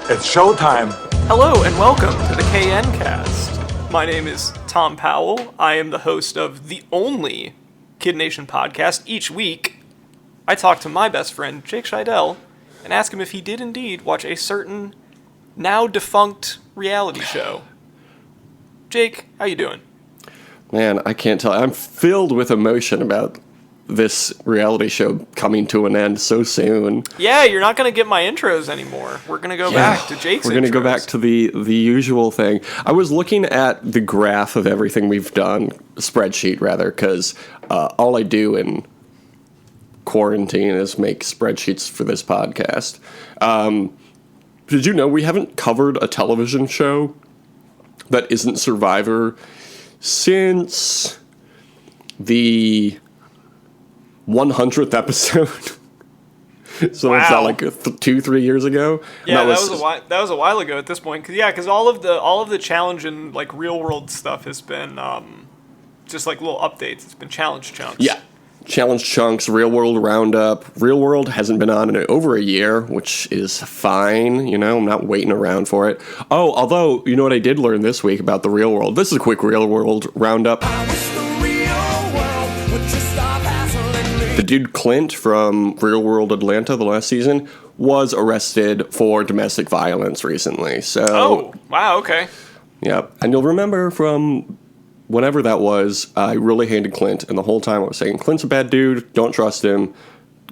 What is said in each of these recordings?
It's showtime. Hello and welcome to the KN Cast. My name is Tom Powell. I am the host of the only Kid Nation podcast. Each week, I talk to my best friend, Jake Scheidel, and ask him if he did indeed watch a certain, now defunct reality show. Jake, how you doing? Man, I can't tell. I'm filled with emotion about this reality show coming to an end so soon. Yeah, you're not going to get my intros anymore. We're going to go back to Jake's intros. We're going to go back to the usual thing. I was looking at the graph of everything we've done, spreadsheet rather, because all I do in quarantine is make spreadsheets for this podcast. Did you know we haven't covered a television show that isn't Survivor since the 100th episode? So wow. Is that like 2-3 years ago? Yeah, that was a while ago at this point. Because all of the challenge and like real world stuff has been just like little updates. It's been challenge chunks. Yeah, challenge chunks, real world roundup. Real world hasn't been on in over a year, which is fine. You know, I'm not waiting around for it. Oh, although you know what I did learn this week about the real world. This is a quick real world roundup. The dude Clint from Real World Atlanta, the last season, was arrested for domestic violence recently. So, oh, wow, okay. Yeah, and you'll remember from whenever that was, I really hated Clint, and the whole time I was saying, Clint's a bad dude, don't trust him.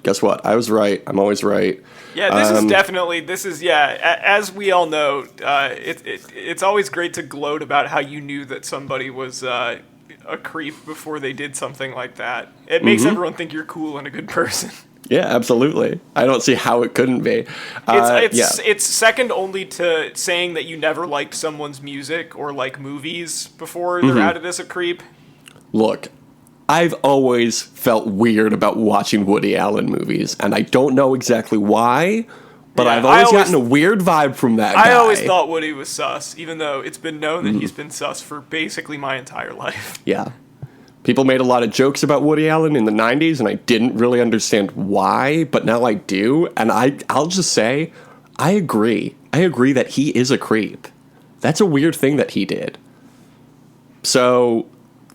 Guess what? I was right. I'm always right. Yeah, this is as we all know, it's always great to gloat about how you knew that somebody was a creep before they did something like that. It makes everyone think you're cool and a good person. Yeah, absolutely. I don't see how it couldn't be. It's second only to saying that you never liked someone's music or like movies before they're outed as a creep. Look, I've always felt weird about watching Woody Allen movies, and I don't know exactly why, but I've always gotten a weird vibe from that guy. I always thought Woody was sus, even though it's been known that he's been sus for basically my entire life. Yeah. People made a lot of jokes about Woody Allen in the 90s, and I didn't really understand why, but now I do, and I'll just say, I agree. I agree that he is a creep. That's a weird thing that he did. So,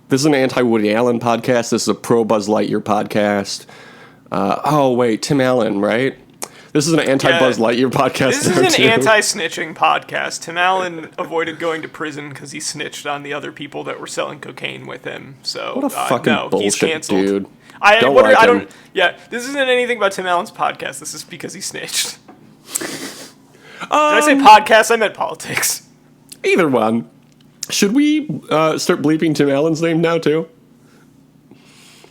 this is an anti-Woody Allen podcast. This is a pro-Buzz Lightyear podcast. Tim Allen, right? This is an anti-Buzz Lightyear podcast. This is an anti-snitching podcast. Tim Allen avoided going to prison because he snitched on the other people that were selling cocaine with him. So what a fucking bullshit, he's canceled. Dude. This isn't anything about Tim Allen's podcast. This is because he snitched. Did I say podcast? I meant politics. Either one. Should we start bleeping Tim Allen's name now too?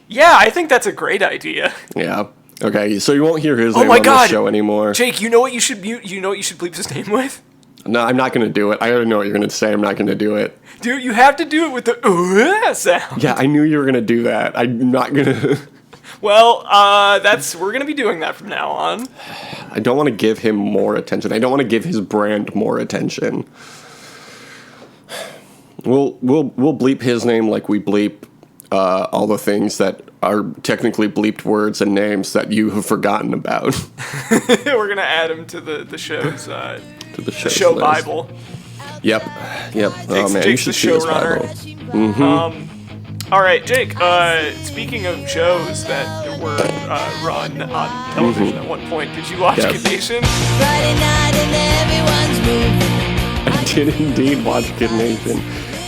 Yeah, I think that's a great idea. Yeah. Okay, so you won't hear his name on the show anymore. Jake, you know what you should bleep his name with? No, I'm not going to do it. I already know what you're going to say. I'm not going to do it. Dude, you have to do it with the sound. Yeah, I knew you were going to do that. I'm not going to... Well, we're going to be doing that from now on. I don't want to give him more attention. I don't want to give his brand more attention. We'll bleep his name like we bleep all the things that are technically bleeped words and names that you have forgotten about. We're gonna add him to the show's to the show list. Bible. Yep. Oh man, you should see this Bible. All right, Jake. Speaking of shows that were run on television at one point, did you watch Kid Nation? Friday night and everyone's moving. I did indeed watch Kid Nation.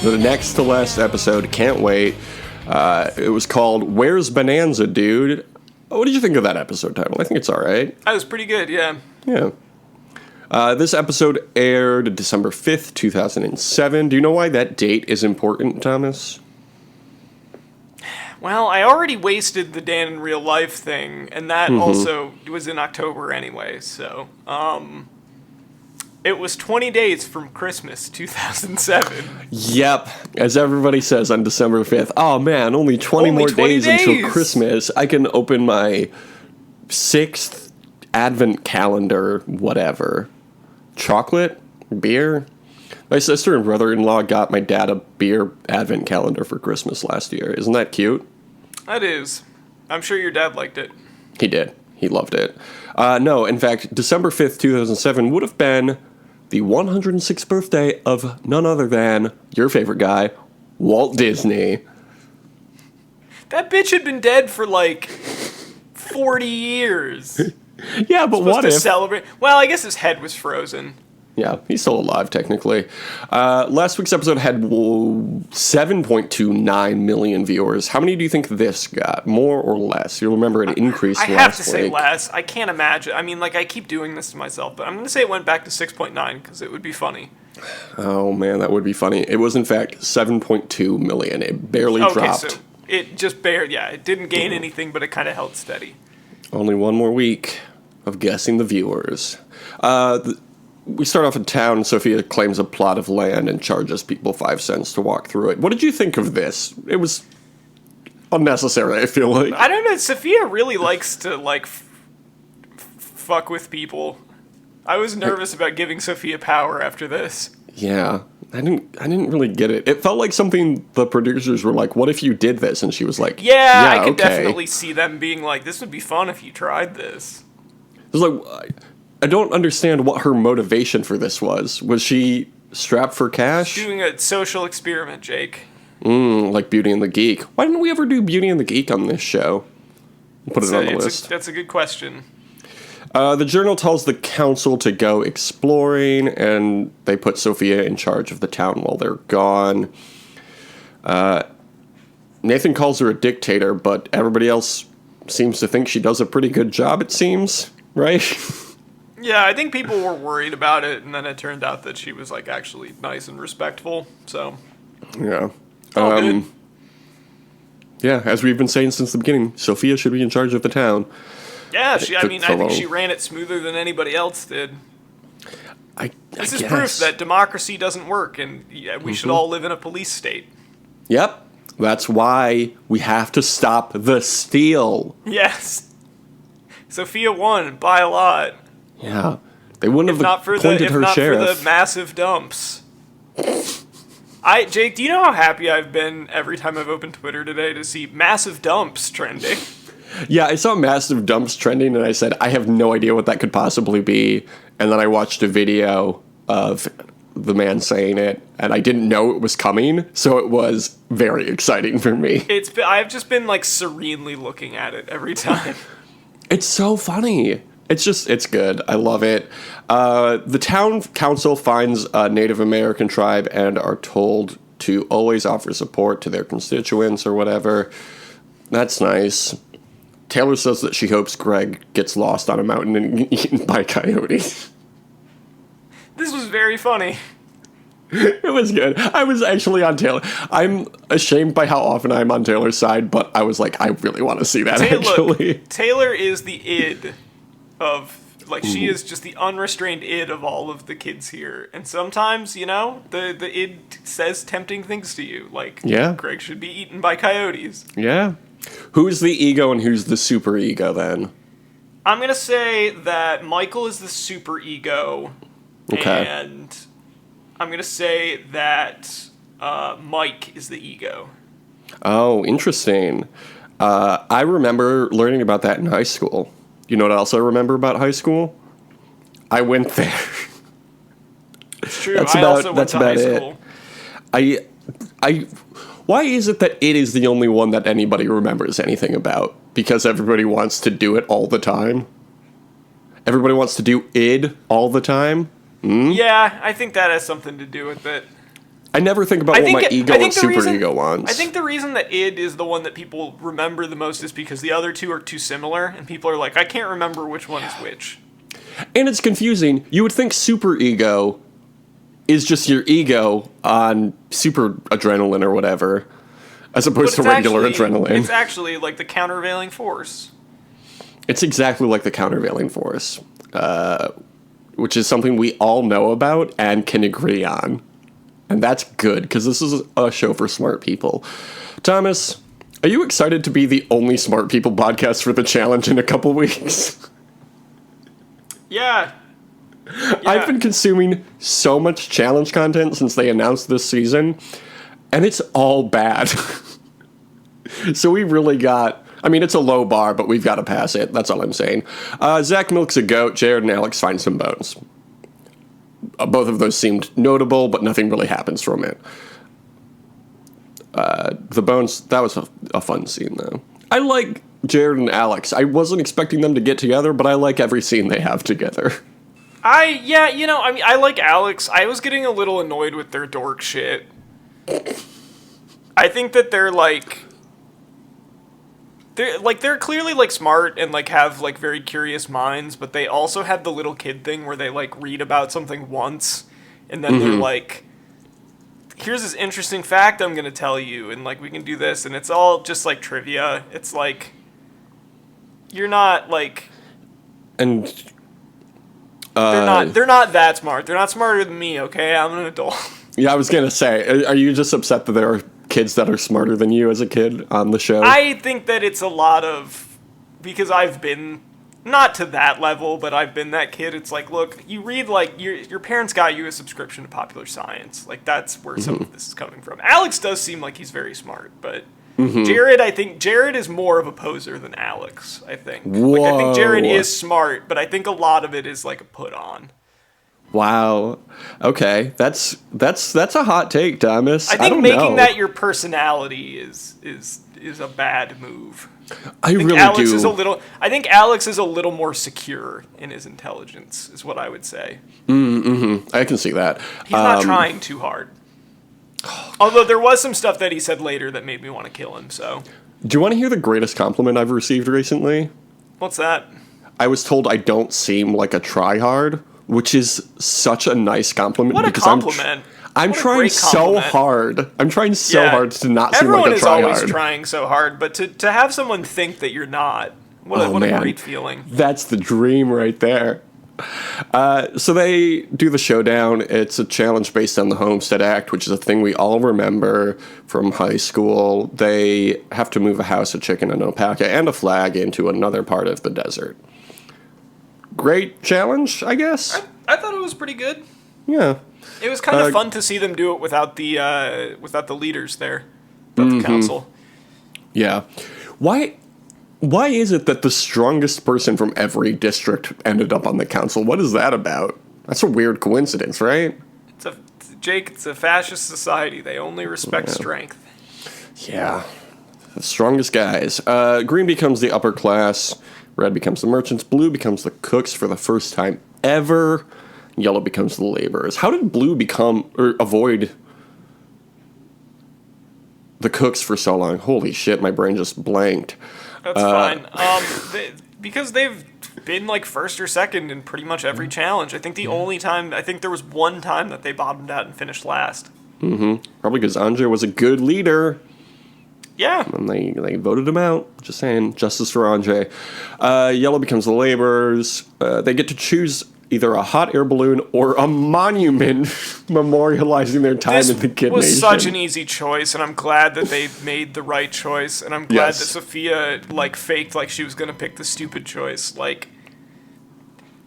The next to last episode, can't wait. It was called Where's Bonanza, Dude? What did you think of that episode title? I think it's all right. That was pretty good, yeah. Yeah. This episode aired December 5th, 2007. Do you know why that date is important, Thomas? Well, I already wasted the Dan in real life thing, and that also was in October anyway, so... It was 20 days from Christmas, 2007. Yep. As everybody says on December 5th. Oh, man, only 20 more days until Christmas. I can open my 6th Advent calendar, whatever. Chocolate? Beer? My sister and brother-in-law got my dad a beer Advent calendar for Christmas last year. Isn't that cute? That is. I'm sure your dad liked it. He did. He loved it. No, in fact, December 5th, 2007 would have been the 106th birthday of none other than your favorite guy, Walt Disney. That bitch had been dead for like 40 years. Yeah, but what to if... celebrate? Well, I guess his head was frozen. Yeah, he's still alive, technically. Last week's episode had 7.29 million viewers. How many do you think this got? More or less? You'll remember it increased last week. I have to say less. I can't imagine. I mean, like, I keep doing this to myself, but I'm going to say it went back to 6.9 because it would be funny. Oh, man, that would be funny. It was, in fact, 7.2 million. It barely dropped. So it just it didn't gain anything, but it kind of held steady. Only one more week of guessing the viewers. We start off in town. Sophia claims a plot of land and charges people 5 cents to walk through it. What did you think of this? It was unnecessary, I feel like. I don't know. Sophia really likes to, like, fuck with people. I was nervous about giving Sophia power after this. Yeah. I didn't really get it. It felt like something the producers were like, what if you did this? And she was like, yeah, I could definitely see them being like, this would be fun if you tried this. It was like... I don't understand what her motivation for this was. Was she strapped for cash? Doing a social experiment, Jake. Like Beauty and the Geek. Why didn't we ever do Beauty and the Geek on this show? Put it on the list. That's a good question. The journal tells the council to go exploring, and they put Sophia in charge of the town while they're gone. Nathan calls her a dictator, but everybody else seems to think she does a pretty good job, it seems, right? Yeah, I think people were worried about it, and then it turned out that she was, like, actually nice and respectful, so... Yeah. All good. Yeah, as we've been saying since the beginning, Sophia should be in charge of the town. Yeah, I think she ran it smoother than anybody else did. This is proof that democracy doesn't work, and we should all live in a police state. Yep. That's why we have to stop the steal. Yes. Sophia won by a lot. Yeah. They wouldn't have appointed her sheriff. For the massive dumps. Jake, do you know how happy I've been every time I've opened Twitter today to see massive dumps trending? Yeah, I saw massive dumps trending, and I said, I have no idea what that could possibly be. And then I watched a video of the man saying it, and I didn't know it was coming, so it was very exciting for me. I've just been, like, serenely looking at it every time. It's so funny. It's good. I love it. The town council finds a Native American tribe and are told to always offer support to their constituents or whatever. That's nice. Taylor says that she hopes Greg gets lost on a mountain and eaten by coyotes. This was very funny. It was good. I was actually on Taylor. I'm ashamed by how often I'm on Taylor's side, but I was like, I really want to see that, actually. Look, Taylor is the id of, like, she is just the unrestrained id of all of the kids here. And sometimes, you know, the id says tempting things to you. Like, yeah. Greg should be eaten by coyotes. Yeah. Who's the ego and who's the super ego, then? I'm going to say that Michael is the super ego. Okay. And I'm going to say that Mike is the ego. Oh, interesting. I remember learning about that in high school. You know what else I remember about high school? I went there. It's true. I also went to high school. Why is it that it is the only one that anybody remembers anything about? Because everybody wants to do it all the time? Everybody wants to do id all the time? Yeah, I think that has something to do with it. I never think about what my ego and super ego wants. I think the reason that id is the one that people remember the most is because the other two are too similar, and people are like, I can't remember which one is which. And it's confusing. You would think super ego is just your ego on super adrenaline or whatever, as opposed to regular adrenaline. It's actually like the countervailing force. It's exactly like the countervailing force, which is something we all know about and can agree on. And that's good, because this is a show for smart people. Thomas, are you excited to be the only smart people podcast for the challenge in a couple weeks? Yeah. I've been consuming so much challenge content since they announced this season, and it's all bad. So we really got... I mean, it's a low bar, but we've got to pass it. That's all I'm saying. Zach milks a goat. Jared and Alex find some bones. both of those seemed notable, but nothing really happens from it. The bones, that was a fun scene, though. I like Jared and Alex. I wasn't expecting them to get together, but I like every scene they have together. I like Alex. I was getting a little annoyed with their dork shit. I think that they're clearly, like, smart and, like, have, like, very curious minds, but they also have the little kid thing where they, like, read about something once, and then they're like, here's this interesting fact I'm gonna tell you, and, like, we can do this, and it's all just, like, trivia. It's like, you're not, like... And... they're not that smart. They're not smarter than me, okay? I'm an adult. Yeah, I was gonna say, are you just upset that there are kids that are smarter than you as a kid on the show? I think that it's a lot of... Because I've been... Not to that level, but I've been that kid. It's like, look, you read, like, your parents got you a subscription to Popular Science. Like, that's where some of this is coming from. Alex does seem like he's very smart, but Jared, I think Jared is more of a poser than Alex, I think. Like, I think Jared is smart, but I think a lot of it is, like, a put on. Wow. Okay, that's a hot take, Thomas. I think making that your personality is a bad move. I think really Alex do. I think Alex is a little more secure in his intelligence, is what I would say. I can see that. He's not trying too hard. Although there was some stuff that he said later that made me want to kill him, so... Do you want to hear the greatest compliment I've received recently? What's that? I was told I don't seem like a tryhard, which is such a nice compliment. What a because compliment. I'm trying so hard. I'm trying so hard to not seem like a tryhard. Everyone is always trying so hard, but to have someone think that you're not, what a great feeling. That's the dream right there. So they do the showdown. It's a challenge based on the Homestead Act, which is a thing we all remember from high school. They have to move a house, a chicken, an alpaca, and a flag into another part of the desert. Great challenge, I guess. I thought it was pretty good. Yeah. It was kind of fun to see them do it without the leaders there, without the council. Yeah. Why is it that the strongest person from every district ended up on the council? What is that about? That's a weird coincidence, right? It's a fascist society. They only respect strength. Yeah. The strongest guys. Green becomes the upper class. Red becomes the merchants. Blue becomes the cooks for the first time ever. Yellow becomes the laborers. How did blue avoid the cooks for so long? Holy shit, my brain just blanked. That's fine. Because they've been like first or second in pretty much every challenge. I think there was one time that they bottomed out and finished last. Probably because Anja was a good leader. Yeah. And they voted him out. Just saying, justice for Anja. Yellow becomes the laborers. They get to choose either a hot air balloon or a monument memorializing their time in the Kid Nation. This was such an easy choice, and I'm glad that they made the right choice, and I'm glad that Sophia, like, faked like she was going to pick the stupid choice. Like,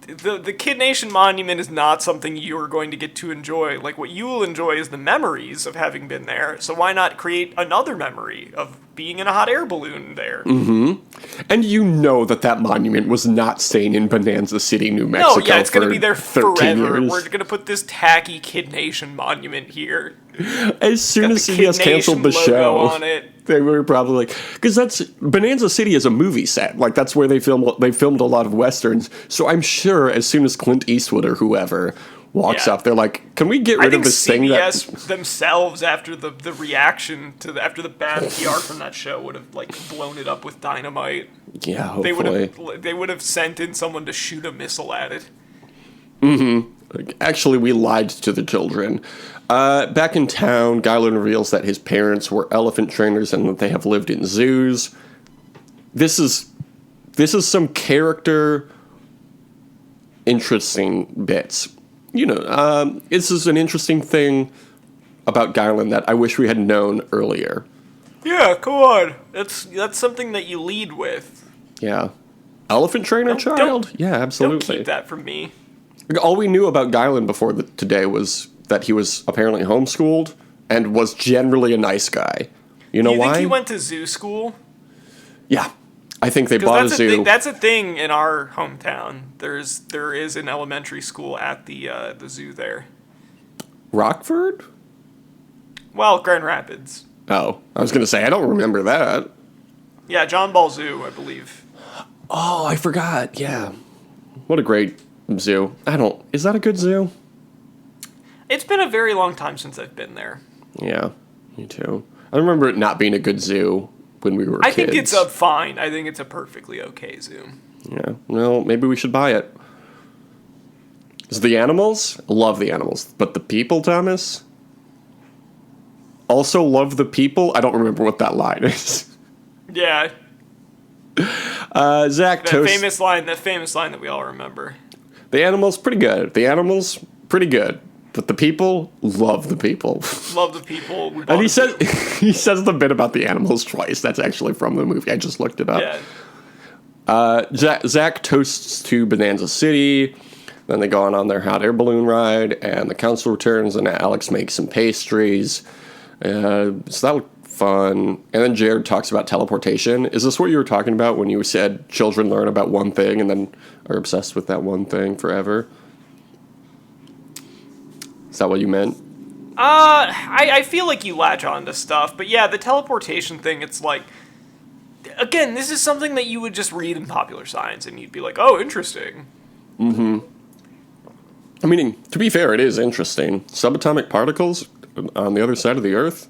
the Kid Nation monument is not something you're going to get to enjoy. Like, what you will enjoy is the memories of having been there, so why not create another memory of being in a hot air balloon there? And you know that monument was not staying in Bonanza City, New Mexico. No, yeah, it's going to be there forever. Years. We're going to put this tacky Kid Nation monument here. As soon as CBS canceled the show, on it. They were probably like, because that's Bonanza City is a movie set. Like that's where they filmed a lot of westerns. So I'm sure as soon as Clint Eastwood or whoever walks up, they're like, "Can we get rid of this thing?" CBS themselves, after the reaction to after the bad PR from that show, would have like blown it up with dynamite. Yeah, hopefully they would have sent in someone to shoot a missile at it. Actually, we lied to the children. Back in town, Guyland reveals that his parents were elephant trainers and that they have lived in zoos. This is some character interesting bits. You know, this is an interesting thing about Guyland that I wish we had known earlier. Yeah, come on. That's something that you lead with. Yeah. Elephant trainer child? Yeah, absolutely. Don't keep that from me. All we knew about Guyland before today was that he was apparently homeschooled and was generally a nice guy. You know why? You think he went to zoo school? Yeah. I think they 'Cause bought a that's zoo. That's a thing in our hometown. There is an elementary school at the zoo there. Rockford? Well, Grand Rapids. Oh, I was going to say, I don't remember that. Yeah, John Ball Zoo, I believe. Oh, I forgot. Yeah. What a great zoo. Is that a good zoo? It's been a very long time since I've been there. Yeah, me too. I remember it not being a good zoo when we were kids. I think it's a fine. I think it's a perfectly okay zoo. Yeah, well, maybe we should buy it. Is the animals? Love the animals. But the people, Thomas? Also love the people? I don't remember what that line is. Yeah. Zach toasts... That famous line that we all remember. The animals, pretty good. The animals, pretty good. But the people, love the people. Love the people. And he says he says the bit about the animals twice. That's actually from the movie. I just looked it up. Yeah. Zach toasts to Bonanza City. Then they go on their hot air balloon ride, and the council returns, and Alex makes some pastries. So that looked fun. And then Jared talks about teleportation. Is this what you were talking about when you said children learn about one thing and then are obsessed with that one thing forever? Is that what you meant? I feel like you latch on to stuff, but yeah, the teleportation thing, it's like, again, this is something that you would just read in popular science, and you'd be like, oh, interesting. Mm-hmm. I mean, to be fair, it is interesting. Subatomic particles on the other side of the Earth?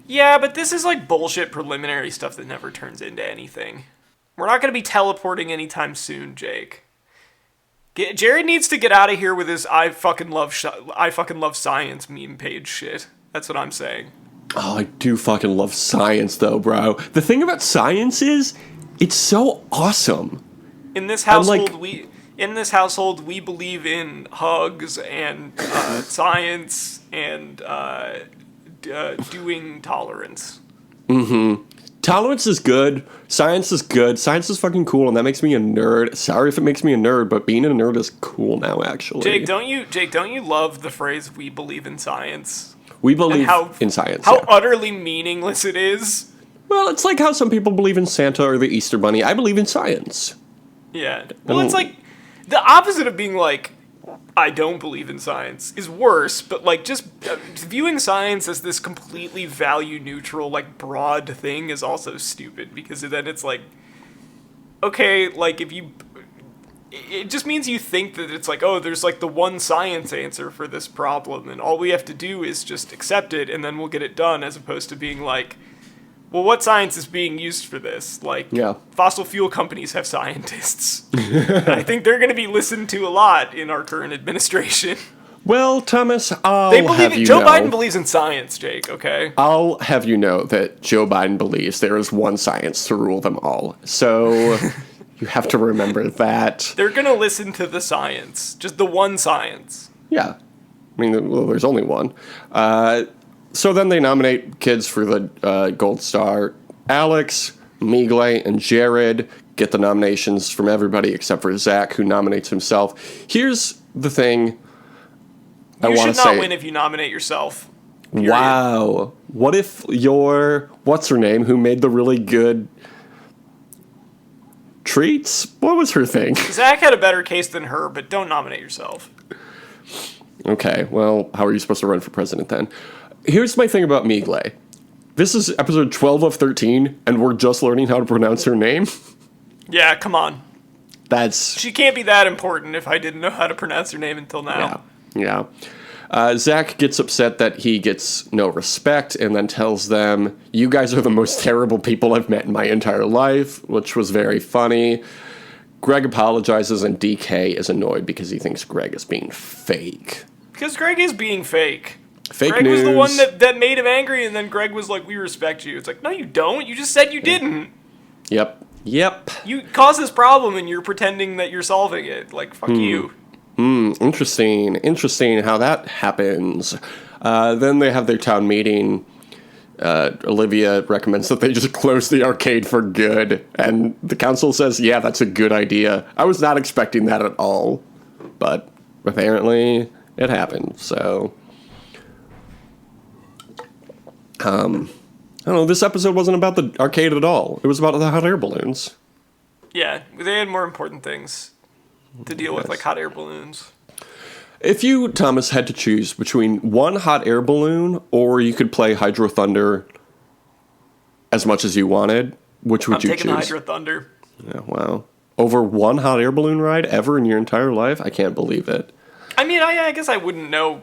Yeah, but this is like bullshit preliminary stuff that never turns into anything. We're not going to be teleporting anytime soon, Jake. Jared needs to get out of here with his I fucking love science meme page shit. That's what I'm saying. Oh, I do fucking love science, though, bro. The thing about science is, it's so awesome. In this household, we believe in hugs and science and doing tolerance. Mm-hmm. Tolerance is good. Science is good. Science is fucking cool, and that makes me a nerd. Sorry if it makes me a nerd, but being a nerd is cool now, actually. Jake, don't you love the phrase "we believe in science"? We believe in science. How utterly meaningless it is. Well, it's like how some people believe in Santa or the Easter Bunny. I believe in science. Yeah. Well, it's like the opposite of being like, I don't believe in science is worse, but like just viewing science as this completely value neutral, like broad thing is also stupid, because then it's like, okay, like it just means you think that it's like, oh, there's like the one science answer for this problem, and all we have to do is just accept it, and then we'll get it done, as opposed to being like, well, what science is being used for this? Like, fossil fuel companies have scientists. I think they're going to be listened to a lot in our current administration. Well, Thomas, Joe Biden believes in science, Jake, okay? I'll have you know that Joe Biden believes there is one science to rule them all. So you have to remember that. They're going to listen to the science. Just the one science. Yeah. I mean, well, there's only one. So then they nominate kids for the Gold Star. Alex, Migle, and Jared get the nominations from everybody except for Zach, who nominates himself. Here's the thing I want to say. You should not win if you nominate yourself. Period. Wow. What if what's-her-name, who made the really good treats? What was her thing? Zach had a better case than her, but don't nominate yourself. Okay, well, how are you supposed to run for president then? Here's my thing about Migle. This is episode 12 of 13, and we're just learning how to pronounce her name? Yeah, come on. She can't be that important if I didn't know how to pronounce her name until now. Yeah. Zach gets upset that he gets no respect, and then tells them, you guys are the most terrible people I've met in my entire life, which was very funny. Greg apologizes, and DK is annoyed because he thinks Greg is being fake. Because Greg is being fake. Fake Greg news. was the one that made him angry, and then Greg was like, we respect you. It's like, no, you don't. You just said you didn't. Yep. You caused this problem, and you're pretending that you're solving it. Like, fuck you. Interesting how that happens. Then they have their town meeting. Olivia recommends that they just close the arcade for good, and the council says, yeah, that's a good idea. I was not expecting that at all, but apparently it happened, so... I don't know, this episode wasn't about the arcade at all. It was about the hot air balloons. Yeah, they had more important things to deal with, like hot air balloons. If you, Thomas, had to choose between one hot air balloon or you could play Hydro Thunder as much as you wanted, which would I'm you taking the choose? Hydro Thunder. Yeah, wow. Over one hot air balloon ride ever in your entire life? I can't believe it. I mean, I guess I wouldn't know.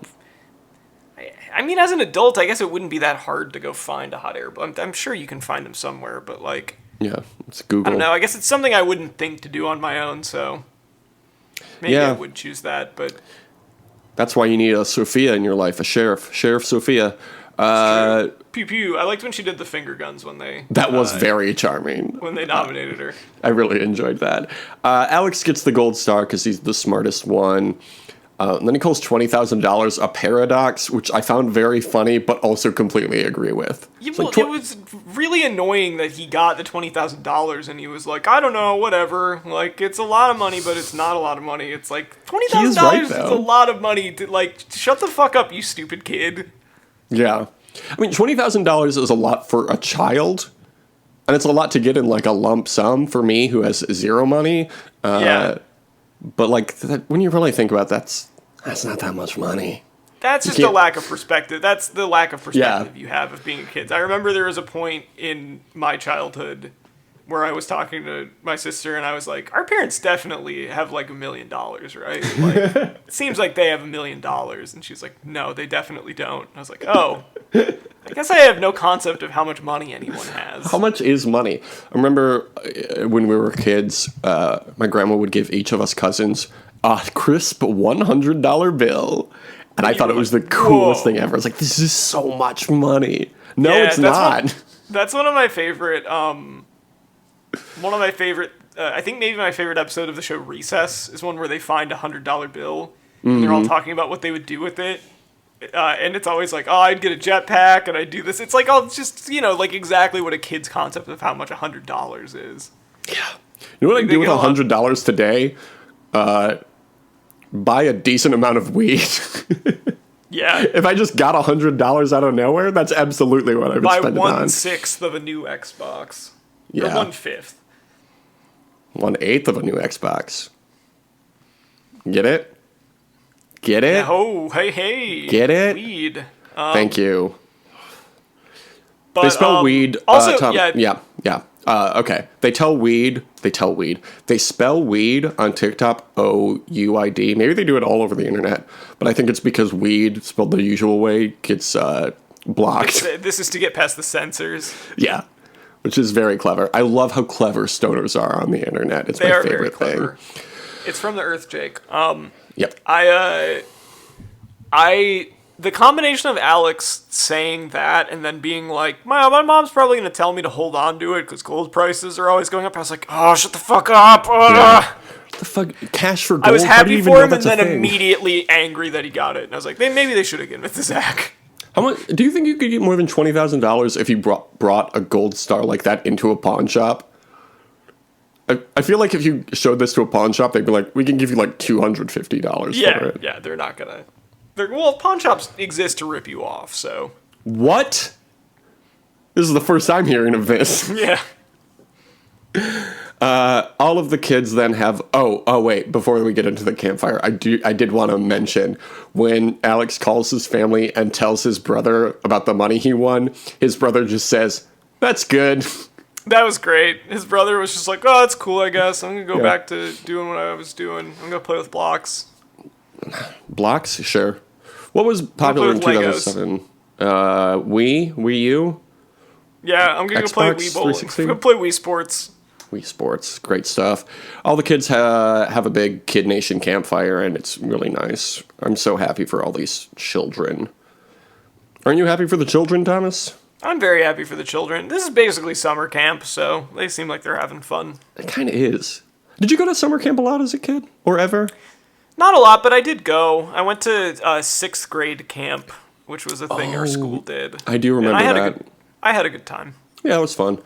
I mean, as an adult, I guess it wouldn't be that hard to go find a hot air balloon. I'm sure you can find them somewhere, but like, Yeah, it's Google. I don't know. I guess it's something I wouldn't think to do on my own, so maybe I would choose that. But that's why you need a Sophia in your life, a sheriff. Sheriff Sophia. Pew pew. I liked when she did the finger guns when they. That was very charming. When they nominated her. I really enjoyed that. Alex gets the gold star because he's the smartest one. And then he calls $20,000 a paradox, which I found very funny, but also completely agree with. Yeah, It's well, like it was really annoying that he got the $20,000 and he was like, I don't know, whatever. Like, it's a lot of money, but it's not a lot of money. It's like, $20,000 is a lot of money. Shut the fuck up, you stupid kid. Yeah. I mean, $20,000 is a lot for a child, and it's a lot to get in, like, a lump sum for me, who has zero money. Yeah. But, like, when you really think about it, that's not that much money. That's just a lack of perspective. That's the lack of perspective you have of being a kid. I remember there was a point in my childhood where I was talking to my sister and I was like, our parents definitely have like $1 million, right? Like, it seems like they have $1 million. And she's like, no, they definitely don't. And I was like, oh, I guess I have no concept of how much money anyone has. How much is money? I remember when we were kids, my grandma would give each of us cousins a crisp $100 bill. And I thought it was the coolest thing ever. I was like, this is so much money. No, it's not. That's one of my favorite, I think maybe my favorite episode of the show Recess is one where they find a $100 bill. And they're all talking about what they would do with it. And it's always like, oh, I'd get a jetpack and I'd do this. It's like, all just, like exactly what a kid's concept of how much $100 is. Yeah. You know what I do with $100 today? Buy a decent amount of weed. Yeah. If I just got $100 out of nowhere, that's absolutely what I would spend it on. Buy 1/6 of a new Xbox. Yeah. Or 1/5. 1/8 of a new Xbox. Get it? Get it? Oh, hey. Get it? Weed. Thank you. But, they spell weed. Also, Tom, yeah. Okay. They spell weed on TikTok, OUID. Maybe they do it all over the internet, but I think it's because weed, spelled the usual way, gets blocked. This is to get past the censors. Yeah, which is very clever. I love how clever stoners are on the internet. It's my favorite thing. It's from the Earth, Jake. Yep. The combination of Alex saying that and then being like, my mom's probably going to tell me to hold on to it because gold prices are always going up. I was like, oh, shut the fuck up. Yeah. What the fuck? Cash for gold? I was happy for him and then immediately angry that he got it. And I was like, maybe they should have given it to Zach. How much? Do you think you could get more than $20,000 if you brought a gold star like that into a pawn shop? I feel like if you showed this to a pawn shop, they'd be like, we can give you like $250 for it. Yeah, they're not going to. Well, pawn shops exist to rip you off, so. What? This is the first time hearing of this. Yeah. All of the kids then have. Oh, wait. Before we get into the campfire, I did want to mention when Alex calls his family and tells his brother about the money he won. His brother just says, "That's good." That was great. His brother was just like, "Oh, that's cool. I guess I'm gonna go back to doing what I was doing. I'm gonna play with blocks." Blocks, sure. What was popular in 2007? Wii U? Yeah, I'm going to play Wii Bowling. I'm going to play Wii Sports. Wii Sports, great stuff. All the kids have a big Kid Nation campfire, and it's really nice. I'm so happy for all these children. Aren't you happy for the children, Thomas? I'm very happy for the children. This is basically summer camp, so they seem like they're having fun. It kind of is. Did you go to summer camp a lot as a kid, or ever? Not a lot, but I did go. I went to 6th grade camp, which was a thing our school did. I do remember that. I had a good time. Yeah, it was fun.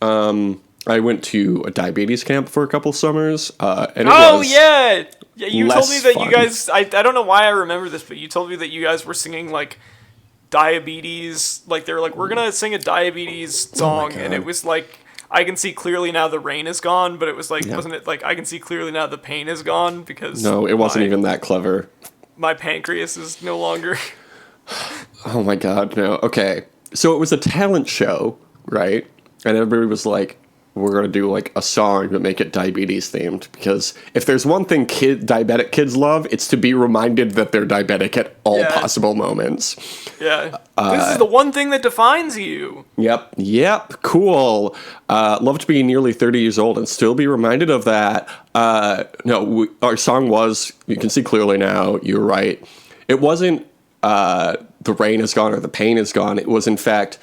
I went to a diabetes camp for a couple summers, and it was yeah! Yeah, you told me that fun. you guys... I don't know why I remember this, but you told me that you guys were singing, like, diabetes... Like, they were like, we're gonna sing a diabetes song, and it was like... I can see clearly now the rain is gone, but it was like, Yeah. wasn't it like, I can see clearly now the pain is gone because No, it wasn't even that clever. my pancreas is no longer. Oh my god, no. Okay. So it was a talent show, right? And everybody was like, we're going to do like a song but make it diabetes themed, because if there's one thing diabetic kids love, it's to be reminded that they're diabetic at all Yeah. possible moments. Yeah. This is the one thing that defines you. Yep, cool. Love to be nearly 30 years old and still be reminded of that. Our song was, you can see clearly now, you're right. It wasn't the rain is gone or the pain is gone. It was, in fact,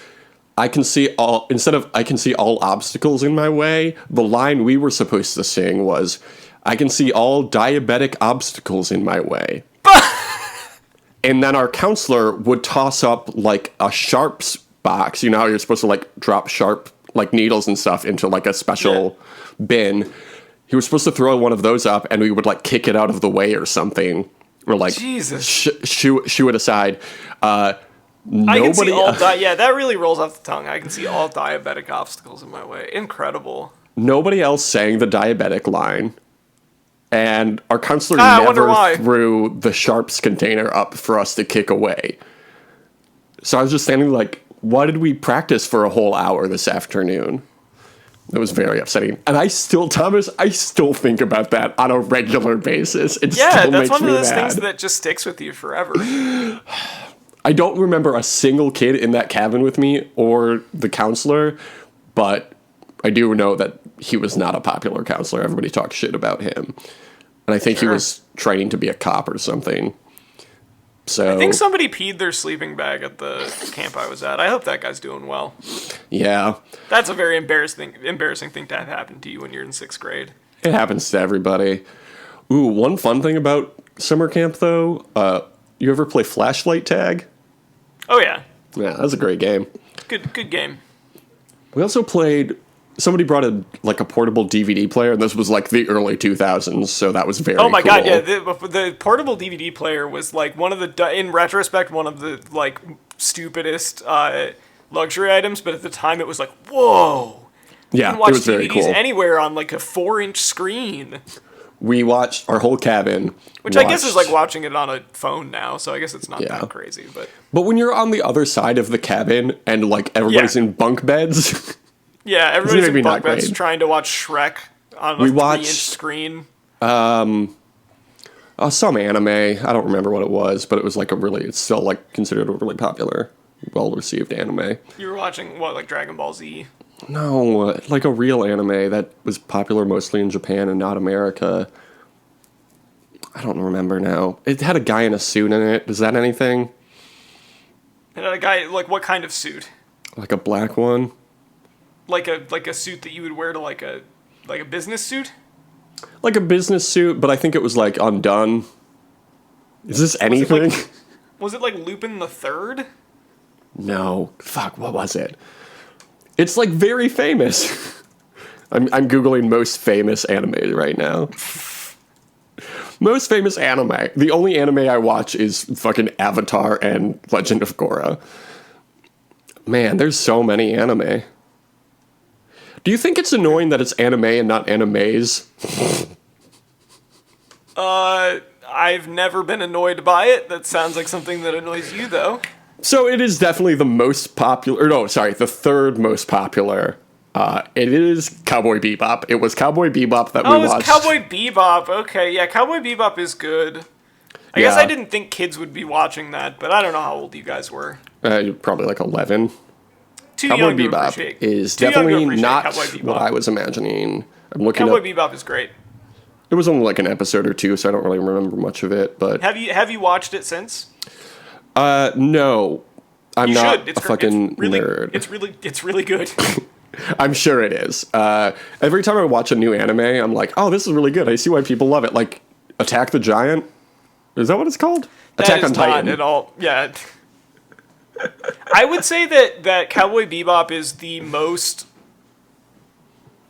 I can see all obstacles in my way. The line we were supposed to sing was, I can see all diabetic obstacles in my way. And then our counselor would toss up like a sharps box. You know how you're supposed to like drop sharp like needles and stuff into like a special bin. He was supposed to throw one of those up and we would like kick it out of the way or something. Or like Jesus. shoo it aside. I can see all yeah, that really rolls off the tongue. I can see all diabetic obstacles in my way. Incredible. Nobody else sang the diabetic line. And our counselor I wonder never why. threw the sharps container up for us to kick away. So I was just standing like, why did we practice for a whole hour this afternoon? It was very upsetting. And I still think about that on a regular basis. It Yeah, still that's makes one of me those mad. things that just sticks with you forever. I don't remember a single kid in that cabin with me or the counselor, but I do know that he was not a popular counselor. Everybody talked shit about him. And I think he was training to be a cop or something. So I think somebody peed their sleeping bag at the camp I was at. I hope that guy's doing well. yeah, That's a very embarrassing thing to have happen to you when you're in 6th grade. it happens to everybody. Ooh, one fun thing about summer camp, though, you ever play flashlight tag? Oh yeah, Yeah, that's a great game. good game. We also played. Somebody brought a portable DVD player, and this was like the early 2000s, so that was very Oh my cool. god, yeah, the portable DVD player was like one of the, in retrospect, one of the like stupidest luxury items, but at the time it was like, whoa. You Yeah, can watch it was very DVDs cool. anywhere on like a 4-inch screen. We watched our whole cabin. Which I guess is like watching it on a phone now, so I guess it's not Yeah. that crazy, but But when you're on the other side of the cabin and like everybody's Yeah. in bunk beds, yeah, everybody's maybe in not bunk beds great. trying to watch Shrek on a We 3-inch watched- screen. some anime. I don't remember what it was, but it was like it's still like considered a really popular, well-received anime. You were watching, what, like Dragon Ball Z? No, like a real anime that was popular mostly in Japan and not America. I don't remember now. It had a guy in a suit in it. Is that anything? And a guy, like, what kind of suit? Like a black one? Like a suit that you would wear to like a business suit? Like a business suit, but I think it was like undone. Is this anything? Was it like Lupin the Third? No. Fuck, what was it? It's like very famous. I'm Googling most famous anime right now. Most famous anime. The only anime I watch is fucking Avatar and Legend of Korra. Man, there's so many anime. Do you think it's annoying that it's anime and not animes? I've never been annoyed by it. That sounds like something that annoys you, though. So it is definitely the most popular, the third most popular. It is Cowboy Bebop. It was Cowboy Bebop that we Oh, it's watched. Cowboy Bebop. Okay, yeah, Cowboy Bebop is good. I guess I didn't think kids would be watching that, but I don't know how old you guys were. Probably like 11. Too Cowboy young to Bebop appreciate. is too young to definitely appreciate not Cowboy Bebop. what I was imagining. I'm looking Cowboy up. Bebop is great. It was only like an episode or two, so I don't really remember much of it. But Have you watched it since? no, I'm You not should. a fucking nerd. It's really good. I'm sure it is. Every time I watch a new anime, I'm like, oh, this is really good. I see why people love it. Like Attack the Giant. Is that what it's called? Attack on Titan. Not at all. Yeah. I would say that Cowboy Bebop is the most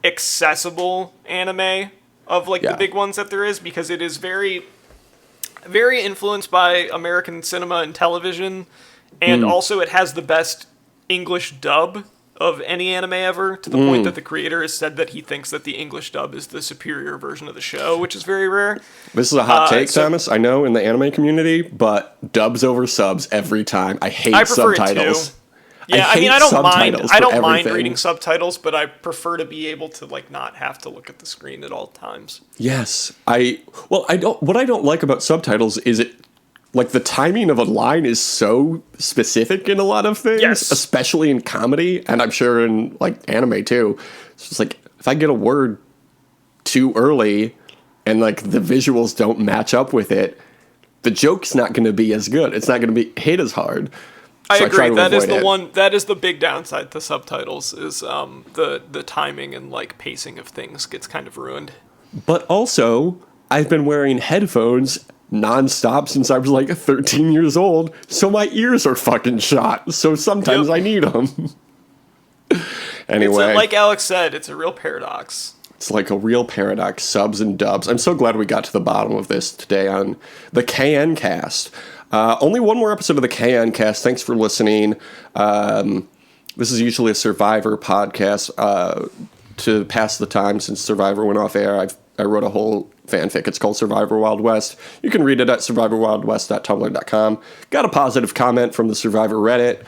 accessible anime of like the Yeah. big ones that there is, because it is very, very influenced by American cinema and television, and also it has the best English dub of any anime ever, to the point that the creator has said that he thinks that the English dub is the superior version of the show, which is very rare. This is a hot take, Thomas, I know, in the anime community, but dubs over subs every time. I hate prefer subtitles. it too. Yeah, I mean, I don't mind reading subtitles, but I prefer to be able to like not have to look at the screen at all times. Yes, what I don't like about subtitles is it, like, the timing of a line is so specific in a lot of things, yes, especially in comedy, and I'm sure in like anime too. It's just like, if I get a word too early and like the visuals don't match up with it, the joke's not going to be as good. It's not going to be hit as hard. I agree. That is the one. That is the big downside to subtitles. Is the timing and like pacing of things gets kind of ruined. But also, I've been wearing headphones nonstop since I was like 13 years old, so my ears are fucking shot. So sometimes I need them. Anyway, like Alex said, it's a real paradox. It's like a real paradox. Subs and dubs. I'm so glad we got to the bottom of this today on the KN Cast. Only one more episode of the KN Cast. Thanks for listening. This is usually a Survivor podcast to pass the time since Survivor went off air. I wrote a whole fanfic. It's called Survivor Wild West. You can read it at survivorwildwest.tumblr.com. Got a positive comment from the Survivor Reddit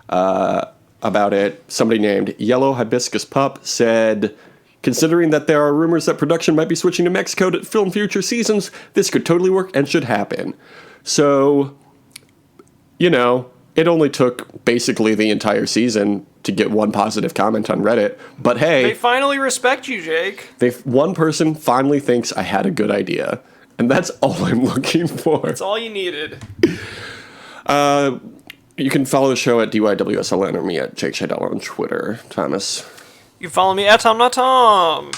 about it. Somebody named Yellow Hibiscus Pup said, considering that there are rumors that production might be switching to Mexico to film future seasons, this could totally work and should happen. So, you know, it only took basically the entire season to get one positive comment on Reddit. But hey, they finally respect you, Jake. One person finally thinks I had a good idea. And that's all I'm looking for. That's all you needed. You can follow the show at DYWSLN or me at Jake Scheidel on Twitter. Thomas? You follow me at Tom Not Tom.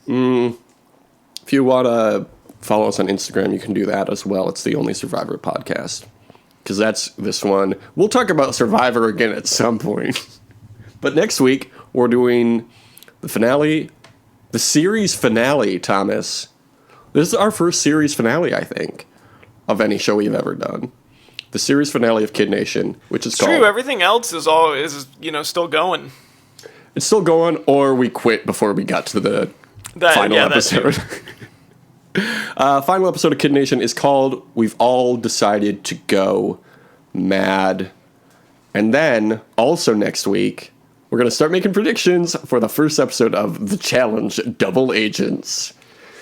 If you want to follow us on Instagram, you can do that as well. It's the Only Survivor podcast. Because that's this one. We'll talk about Survivor again at some point. But next week, we're doing the finale, the series finale, Thomas. This is our first series finale, I think, of any show we've ever done. The series finale of Kid Nation, which is called... True, everything else is still going. It's still going, or we quit before we got to the final episode. Final episode of Kid Nation is called We've All Decided to Go Mad. And then, also next week, we're going to start making predictions for the first episode of The Challenge Double Agents.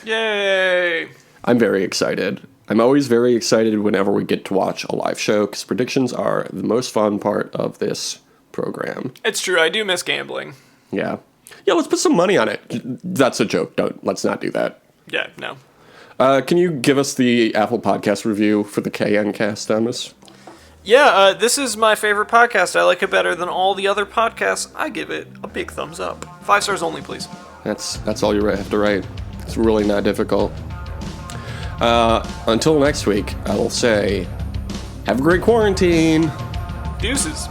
Yay! I'm very excited. I'm always very excited whenever we get to watch a live show, because predictions are the most fun part of this program. It's true, I do miss gambling. Yeah. Yeah, let's put some money on it. That's a joke. Let's not do that. Yeah, no. Can you give us the Apple Podcast review for the KN Cast, Thomas? Yeah, this is my favorite podcast. I like it better than all the other podcasts. I give it a big thumbs up. 5 stars only, please. That's all you have to write. It's really not difficult. Until next week, I will say, have a great quarantine. Deuces.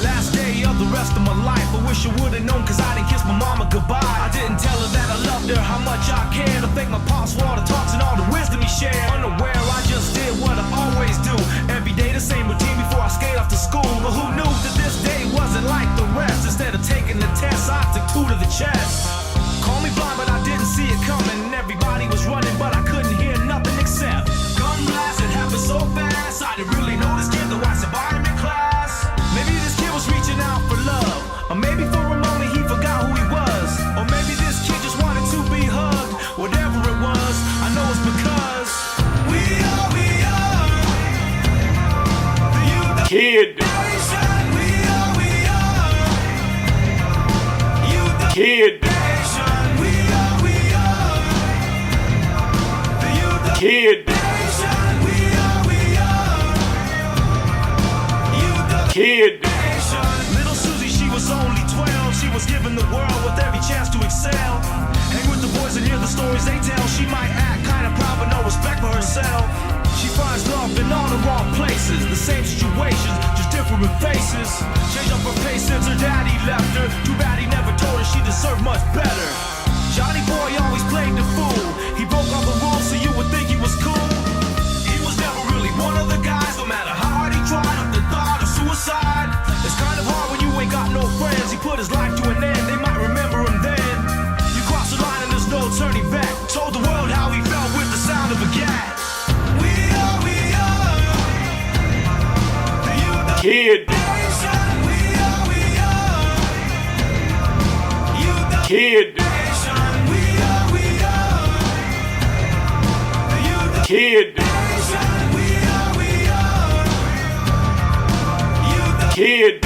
Last day of the rest of my life, I wish I would've known, cause I didn't kiss my mama goodbye. I didn't tell her that I loved her, how much I cared. I thank my pops for all the talks and all the wisdom he shared. Unaware, I just did what I always do. Every day the same routine before I skate off to school. But who knew that this day wasn't like the rest? Instead of taking the test, I took 2 to the chest. Call me blind, but I didn't see it coming. Everybody was running, but I couldn't hear nothing except gun blast. It happened so fast, I didn't really know this kid, though I survived in class. Maybe this kid was reaching out for love, or maybe for a moment he forgot who he was, or maybe this kid just wanted to be hugged. Whatever it was, I know it's because we are the youth of Kid. nation. We are youth of Kid. nation. We are the youth of Kid. nation. We are youth of Kid. Little Susie, she was only 12. She was given the world with every chance to excel. Hang with the boys and hear the stories they tell. She might act kind of proud, but no respect for herself. She finds love in all the wrong places. The same situations, just different faces. Changed up her pace since her daddy left her. Too bad he never told her she deserved much better. Johnny boy always played the fool. He broke all the rules so you would think he was cool. He was never really one of the guys. No matter how hard he tried, up the thought of suicide. It's kind of hard when you ain't got no friends. He put his Kid. Kid. Kid. Kid.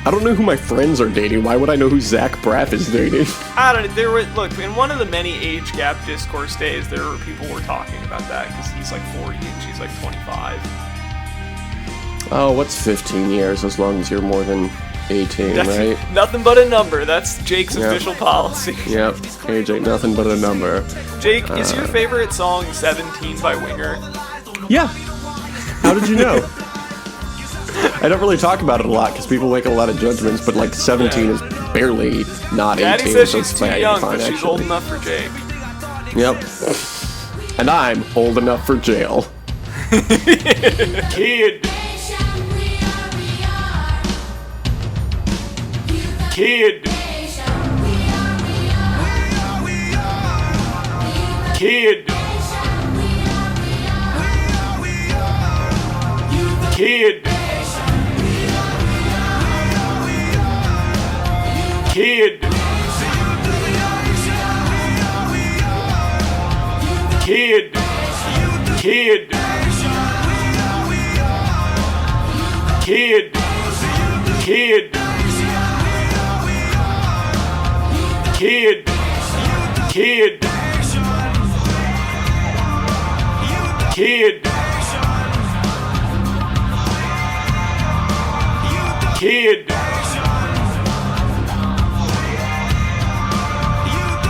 I don't know who my friends are dating. Why would I know who Zach Braff is dating? I don't know. There were, look, in one of the many age gap discourse days, there were people were talking about that because he's like 40 and she's like 25. Oh, what's 15 years as long as you're more than 18, right? Nothing but a number. That's Jake's Yep. official policy. Yep. AJ, nothing but a number. Jake, is your favorite song 17 by Winger? Yeah. How did you know? I don't really talk about it a lot because people make a lot of judgments, but like 17 is barely not 18. Daddy says so she's it's too fine, young, but she's actually. old enough for Jake. Yep. And I'm old enough for jail. Kid. Kid. Kid. Kid. Kid. Kid. Kid. Kid. Kid. Kid. Kid. Kid. Kid.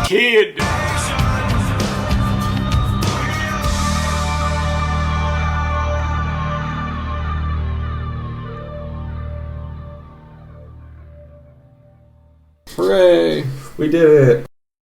Kid. Hooray! We did it.